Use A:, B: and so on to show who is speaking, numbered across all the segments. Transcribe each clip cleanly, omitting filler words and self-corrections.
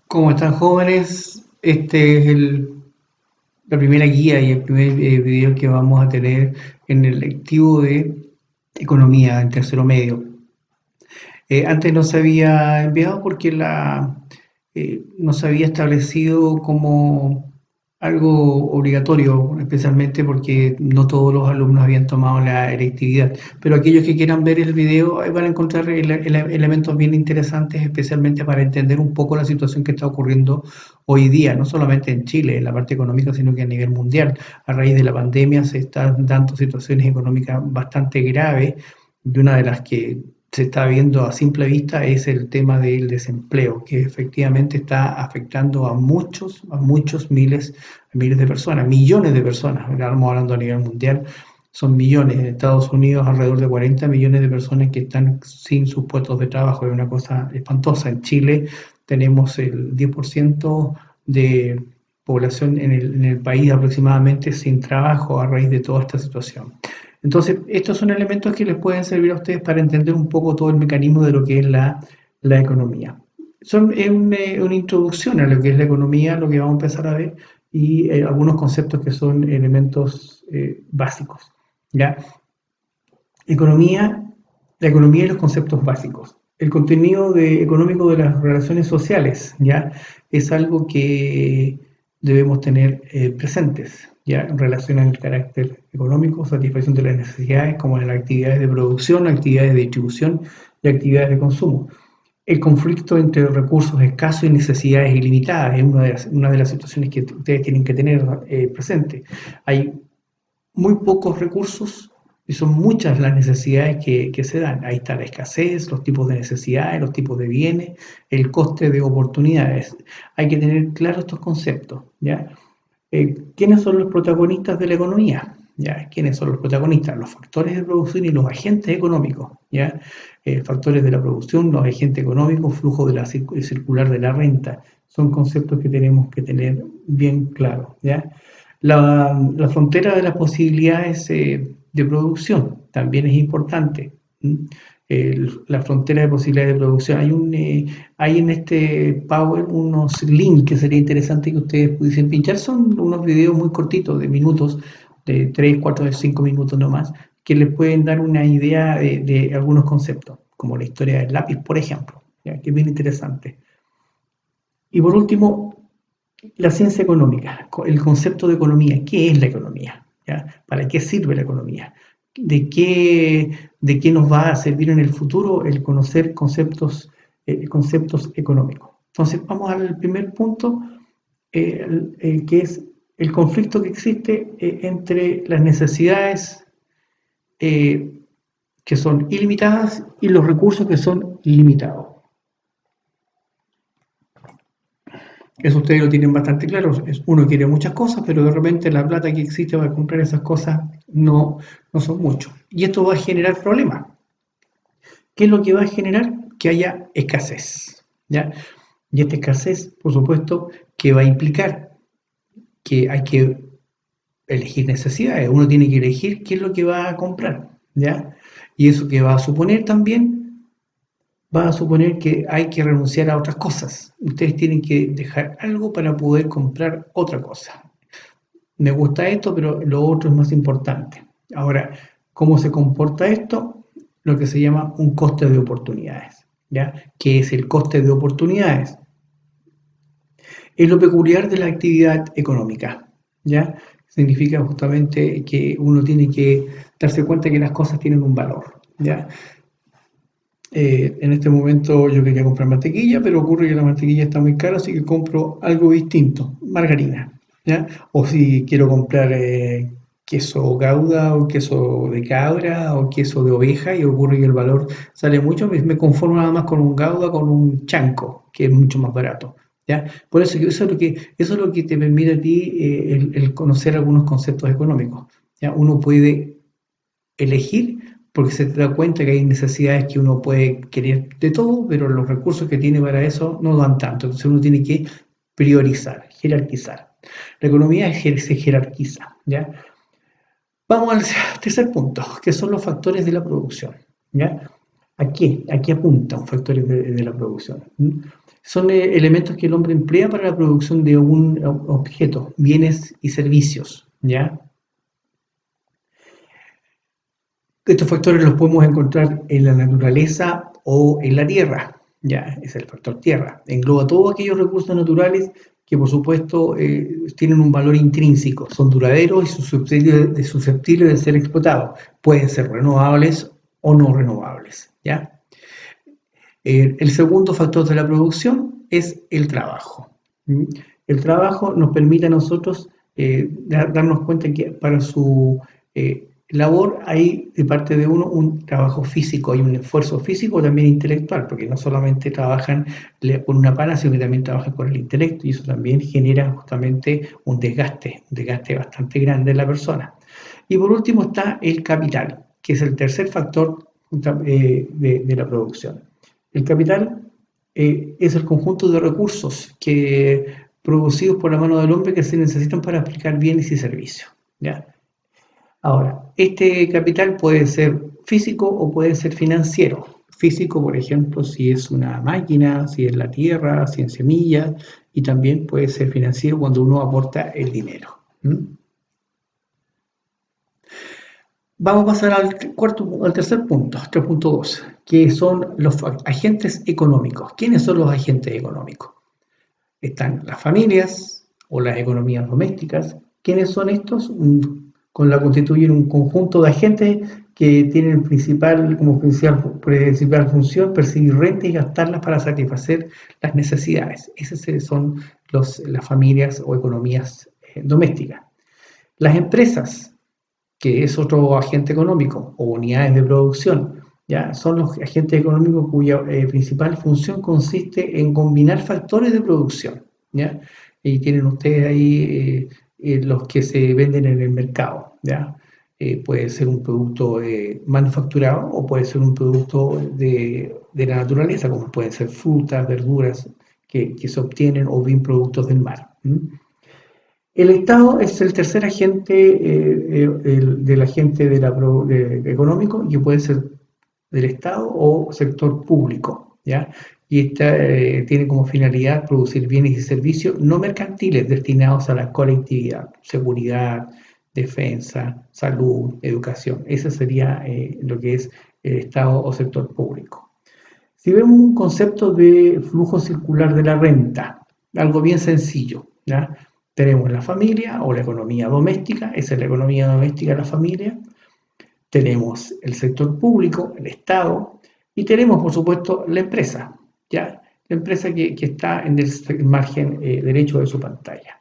A: ¿Cómo están jóvenes? Este es la primera guía y el primer video que vamos a tener en el lectivo de economía en tercero medio. Antes no se había enviado porque no se había establecido como algo obligatorio, especialmente porque no todos los alumnos habían tomado la electividad. Pero aquellos que quieran ver el video ahí van a encontrar elementos bien interesantes, especialmente para entender un poco la situación que está ocurriendo hoy día, no solamente en Chile, en la parte económica, sino que a nivel mundial. A raíz de la pandemia se están dando situaciones económicas bastante graves y una de las que se está viendo a simple vista es el tema del desempleo, que efectivamente está afectando a muchos miles de personas, millones de personas. Estamos hablando a nivel mundial, son millones. En Estados Unidos alrededor de 40 millones de personas que están sin sus puestos de trabajo. Es una cosa espantosa. En Chile tenemos el 10% de población en el país aproximadamente sin trabajo a raíz de toda esta situación. Entonces, estos son elementos que les pueden servir a ustedes para entender un poco todo el mecanismo de lo que es la economía. Es una introducción a lo que es la economía, lo que vamos a empezar a ver, y algunos conceptos que son elementos básicos. ¿Ya? Economía, la economía y los conceptos básicos. El contenido económico de las relaciones sociales, ¿ya? Es algo que debemos tener presentes, ¿ya? Relacionan el carácter económico, satisfacción de las necesidades, como en las actividades de producción, actividades de distribución y actividades de consumo. El conflicto entre recursos escasos y necesidades ilimitadas es una de las situaciones que ustedes tienen que tener presente. Hay muy pocos recursos y son muchas las necesidades que se dan. Ahí está la escasez, los tipos de necesidades, los tipos de bienes, el coste de oportunidades. Hay que tener claros estos conceptos, ¿ya? ¿Quiénes son los protagonistas de la economía? ¿Ya? ¿Quiénes son los protagonistas? Los factores de producción y los agentes económicos, ¿ya? Factores de la producción, los agentes económicos, flujo de la circular de la renta, son conceptos que tenemos que tener bien claros, ¿ya? La frontera de las posibilidades de producción también es importante. La frontera de posibilidades de producción. Hay en este Power unos links que sería interesante que ustedes pudiesen pinchar. Son unos videos muy cortitos, de minutos, de 3 4 5 minutos nomás, que les pueden dar una idea de algunos conceptos, como la historia del lápiz, por ejemplo, ¿ya? Que es bien interesante. Y por último, la ciencia económica, el concepto de economía. ¿Qué es la economía? ¿Ya? ¿Para qué sirve la economía? ¿De qué nos va a servir en el futuro el conocer conceptos económicos? Entonces, vamos al primer punto, que es el conflicto que existe entre las necesidades eh, que son ilimitadas y los recursos que son limitados. Eso ustedes lo tienen bastante claro. Uno quiere muchas cosas, pero de repente la plata que existe para comprar esas cosas no son mucho. Y esto va a generar problemas. ¿Qué es lo que va a generar? Que haya escasez, ¿ya? Y esta escasez, por supuesto, que va a implicar que hay que elegir necesidades. Uno tiene que elegir qué es lo que va a comprar, ¿ya? Y eso que va a suponer que hay que renunciar a otras cosas. Ustedes tienen que dejar algo para poder comprar otra cosa. Me gusta esto, pero lo otro es más importante. Ahora, ¿cómo se comporta esto? Lo que se llama un coste de oportunidades, ¿ya? ¿Qué es el coste de oportunidades? Es lo peculiar de la actividad económica, ¿ya? Significa justamente que uno tiene que darse cuenta que las cosas tienen un valor, ¿ya? En este momento yo quería comprar mantequilla, pero ocurre que la mantequilla está muy cara, así que compro algo distinto, margarina, ¿ya? O si quiero comprar queso gouda o queso de cabra o queso de oveja y ocurre que el valor sale mucho, me conformo nada más con un gouda, con un chanco, que es mucho más barato, ¿ya? Por eso eso es lo que te permite a ti el conocer algunos conceptos económicos, ¿ya? Uno puede elegir porque se da cuenta que hay necesidades que uno puede querer de todo, pero los recursos que tiene para eso no dan tanto. Entonces uno tiene que priorizar, jerarquizar. La economía se jerarquiza, ¿ya? Vamos al tercer punto, que son los factores de la producción, ¿ya? ¿A qué apunta un factor de la producción? ¿Mm? Son elementos que el hombre emplea para la producción de un objeto, bienes y servicios, ¿ya? Estos factores los podemos encontrar en la naturaleza o en la tierra, ya, es el factor tierra. Engloba todos aquellos recursos naturales que, por supuesto, tienen un valor intrínseco, son duraderos y susceptibles de ser explotados. Pueden ser renovables o no renovables, ¿ya? El segundo factor de la producción es el trabajo. ¿Mm? El trabajo nos permite a nosotros darnos cuenta que para su labor hay de parte de uno un trabajo físico, hay un esfuerzo físico también intelectual, porque no solamente trabajan con una pala, sino que también trabajan con el intelecto y eso también genera justamente un desgaste bastante grande en la persona. Y por último está el capital, que es el tercer factor de la producción. El capital es el conjunto de recursos producidos por la mano del hombre que se necesitan para aplicar bienes y servicios, ¿ya? Ahora, este capital puede ser físico o puede ser financiero. Físico, por ejemplo, si es una máquina, si es la tierra, si es semillas, y también puede ser financiero cuando uno aporta el dinero. ¿Mm? Vamos a pasar al tercer punto, 3.2, que son los agentes económicos. ¿Quiénes son los agentes económicos? Están las familias o las economías domésticas. ¿Quiénes son estos? Constituyen un conjunto de agentes que tienen como principal función percibir renta y gastarlas para satisfacer las necesidades. Esas son las familias o economías domésticas. Las empresas, que es otro agente económico, o unidades de producción, ¿ya? Son los agentes económicos cuya principal función consiste en combinar factores de producción, ¿ya? Y tienen ustedes ahí los que se venden en el mercado, ¿ya? Puede ser un producto manufacturado o puede ser un producto de la naturaleza, como pueden ser frutas, verduras que se obtienen o bien productos del mar. ¿Mm? El Estado es el tercer agente del agente económico, que puede ser del Estado o sector público, ¿ya? Y esta tiene como finalidad producir bienes y servicios no mercantiles destinados a la colectividad, seguridad, defensa, salud, educación. Ese sería lo que es el Estado o sector público. Si vemos un concepto de flujo circular de la renta, algo bien sencillo, ¿ya? Tenemos la familia o la economía doméstica, esa es la economía doméstica de la familia. Tenemos el sector público, el Estado, y tenemos, por supuesto, la empresa, ¿ya? La empresa que está en el margen derecho de su pantalla.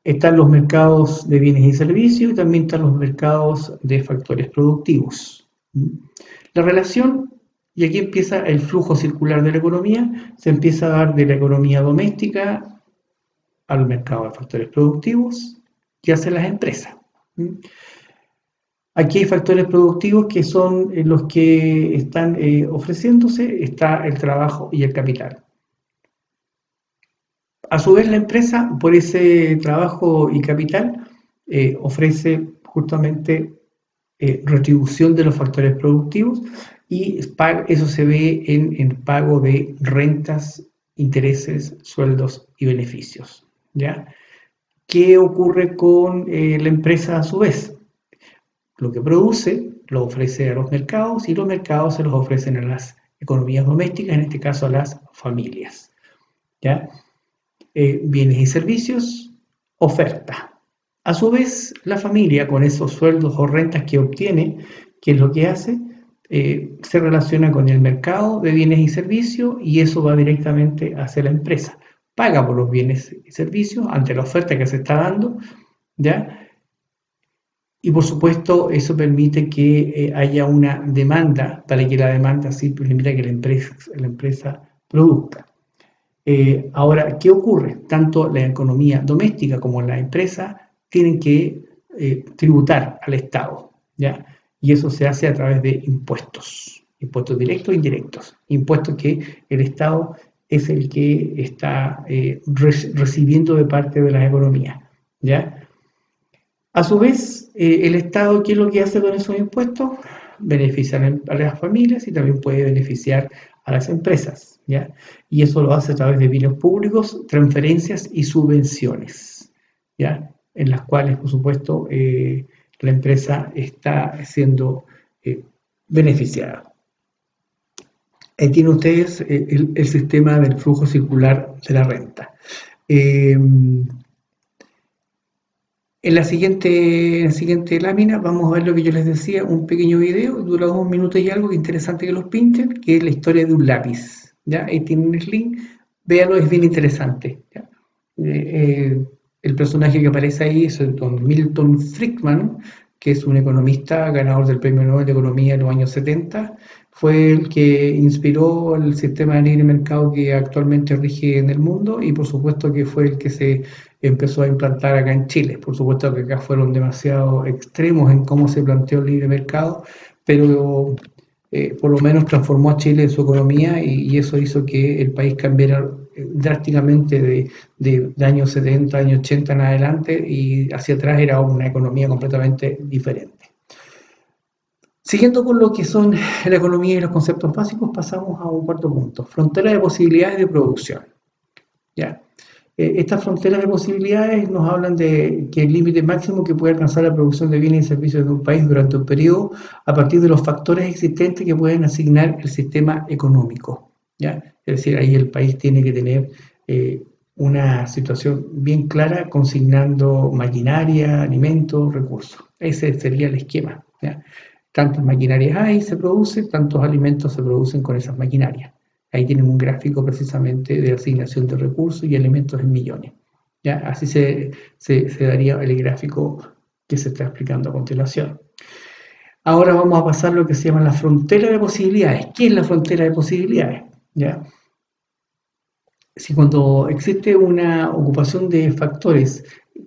A: Están los mercados de bienes y servicios y también están los mercados de factores productivos. La relación, y aquí empieza el flujo circular de la economía, se empieza a dar de la economía doméstica al mercado de factores productivos que hacen las empresas. Aquí hay factores productivos que son los que están ofreciéndose, está el trabajo y el capital. A su vez, la empresa, por ese trabajo y capital, ofrece justamente retribución de los factores productivos y eso se ve en el pago de rentas, intereses, sueldos y beneficios, ¿ya? ¿Qué ocurre con la empresa a su vez? Lo que produce lo ofrece a los mercados y los mercados se los ofrecen a las economías domésticas, en este caso a las familias, ¿ya? Bienes y servicios, oferta. A su vez, la familia con esos sueldos o rentas que obtiene, ¿qué es lo que hace? Se relaciona con el mercado de bienes y servicios y eso va directamente hacia la empresa. Paga por los bienes y servicios ante la oferta que se está dando, ¿ya? Y por supuesto, eso permite que haya una demanda para que la demanda sí permita que la empresa produzca. Ahora, ¿qué ocurre? Tanto la economía doméstica como la empresa tienen que tributar al Estado, ¿ya? Y eso se hace a través de impuestos directos e indirectos, impuestos que el Estado es el que está recibiendo de parte de las economías, ¿ya? A su vez, el Estado, ¿qué es lo que hace con esos impuestos? beneficiar a las familias y también puede beneficiar a las empresas, ¿ya? Y eso lo hace a través de bienes públicos, transferencias y subvenciones, ¿ya? En las cuales, por supuesto, la empresa está siendo beneficiada. Ahí tienen ustedes el sistema del flujo circular de la renta. En la siguiente lámina vamos a ver lo que yo les decía, un pequeño video, dura 2 minutos y algo, que interesante que los pinchen, que es la historia de un lápiz. ¿Ya? Ahí tienen el link, véanlo, es bien interesante. ¿Ya? El personaje que aparece ahí es el don Milton Friedman, que es un economista ganador del Premio Nobel de Economía en los años 70. Fue el que inspiró el sistema de libre mercado que actualmente rige en el mundo y por supuesto que fue el que se empezó a implantar acá en Chile. Por supuesto que acá fueron demasiado extremos en cómo se planteó el libre mercado, pero por lo menos transformó a Chile en su economía y eso hizo que el país cambiara drásticamente de años 70, años 80 en adelante y hacia atrás era una economía completamente diferente. Siguiendo con lo que son la economía y los conceptos básicos, pasamos a un cuarto punto, frontera de posibilidades de producción. ¿Ya? Estas fronteras de posibilidades nos hablan de que el límite máximo que puede alcanzar la producción de bienes y servicios de un país durante un periodo a partir de los factores existentes que pueden asignar el sistema económico. ¿Ya? Es decir, ahí el país tiene que tener una situación bien clara consignando maquinaria, alimentos, recursos. Ese sería el esquema. ¿Ya? Tantas maquinarias hay, se producen, tantos alimentos se producen con esas maquinarias. Ahí tienen un gráfico precisamente de asignación de recursos y elementos en millones. ¿Ya? Así se daría el gráfico que se está explicando a continuación. Ahora vamos a pasar a lo que se llama la frontera de posibilidades. ¿Qué es la frontera de posibilidades? ¿Ya? Si cuando existe una ocupación de factores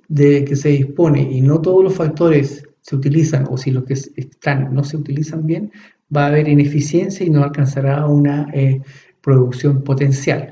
A: de que se dispone y no todos los factores se utilizan o si los que están no se utilizan bien, va a haber ineficiencia y no alcanzará una producción potencial.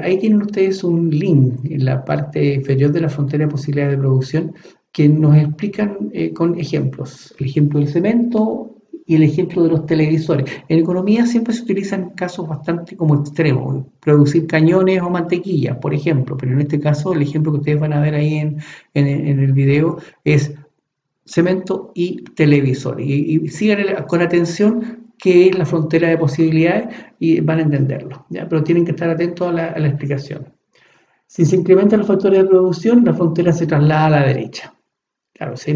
A: Ahí tienen ustedes un link en la parte inferior de la frontera de posibilidades de producción que nos explican con ejemplos. El ejemplo del cemento y el ejemplo de los televisores. En economía siempre se utilizan casos bastante como extremos, producir cañones o mantequilla, por ejemplo, pero en este caso el ejemplo que ustedes van a ver ahí en el video es cemento y televisor. Y sigan con atención qué es la frontera de posibilidades y van a entenderlo, ¿ya? Pero tienen que estar atentos a la explicación. Si se incrementan los factores de producción, la frontera se traslada a la derecha. Claro, si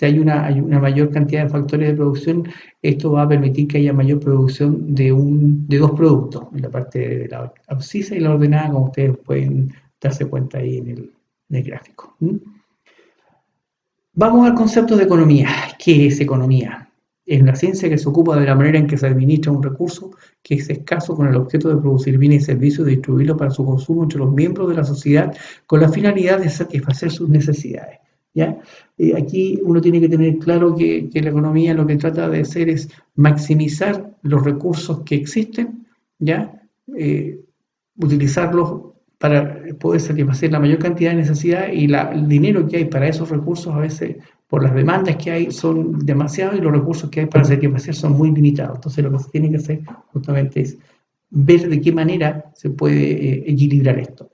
A: hay una mayor cantidad de factores de producción, esto va a permitir que haya mayor producción de dos productos, en la parte de la abscisa y la ordenada, como ustedes pueden darse cuenta ahí en el gráfico. Vamos al concepto de economía. ¿Qué es economía? Es una ciencia que se ocupa de la manera en que se administra un recurso que es escaso con el objeto de producir bienes y servicios y distribuirlos para su consumo entre los miembros de la sociedad con la finalidad de satisfacer sus necesidades. ¿Ya? Aquí uno tiene que tener claro que la economía lo que trata de hacer es maximizar los recursos que existen, ¿ya? Utilizarlos para poder satisfacer la mayor cantidad de necesidades y el dinero que hay para esos recursos a veces por las demandas que hay son demasiados y los recursos que hay para satisfacer son muy limitados. Entonces lo que se tiene que hacer justamente es ver de qué manera se puede equilibrar esto.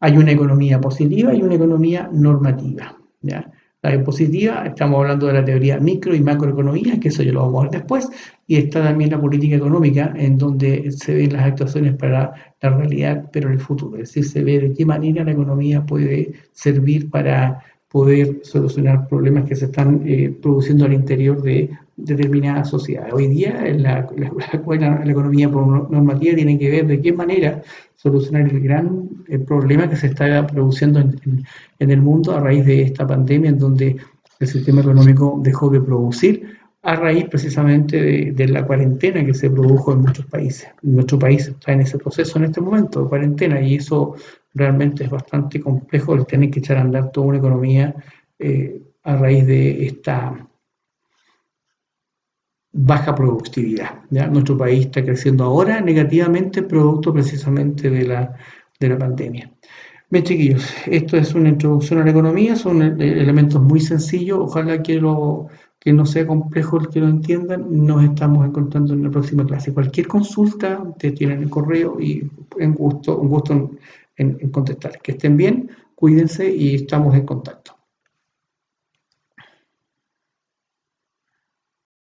A: Hay una economía positiva y una economía normativa. ¿Ya? La positiva, estamos hablando de la teoría micro y macroeconomía, que eso ya lo vamos a ver después, y está también la política económica, en donde se ven las actuaciones para la realidad, pero en el futuro. Es decir, se ve de qué manera la economía puede servir para poder solucionar problemas que se están produciendo al interior de determinadas sociedades. Hoy día la economía por normativa tiene que ver de qué manera solucionar el gran problema que se está produciendo en el mundo a raíz de esta pandemia, en donde el sistema económico dejó de producir a raíz precisamente de la cuarentena que se produjo en muchos países. Nuestro país está en ese proceso en este momento de cuarentena y eso realmente es bastante complejo el tener que echar a andar toda una economía a raíz de esta baja productividad. ¿Ya? Nuestro país está creciendo ahora negativamente producto precisamente de la pandemia. Bien, chiquillos, esto es una introducción a la economía, son elementos muy sencillos, ojalá que lo que no sea complejo el que lo entiendan. Nos estamos encontrando en la próxima clase. Cualquier consulta, te tienen el correo y un gusto en contestar. Que estén bien, cuídense y estamos en contacto.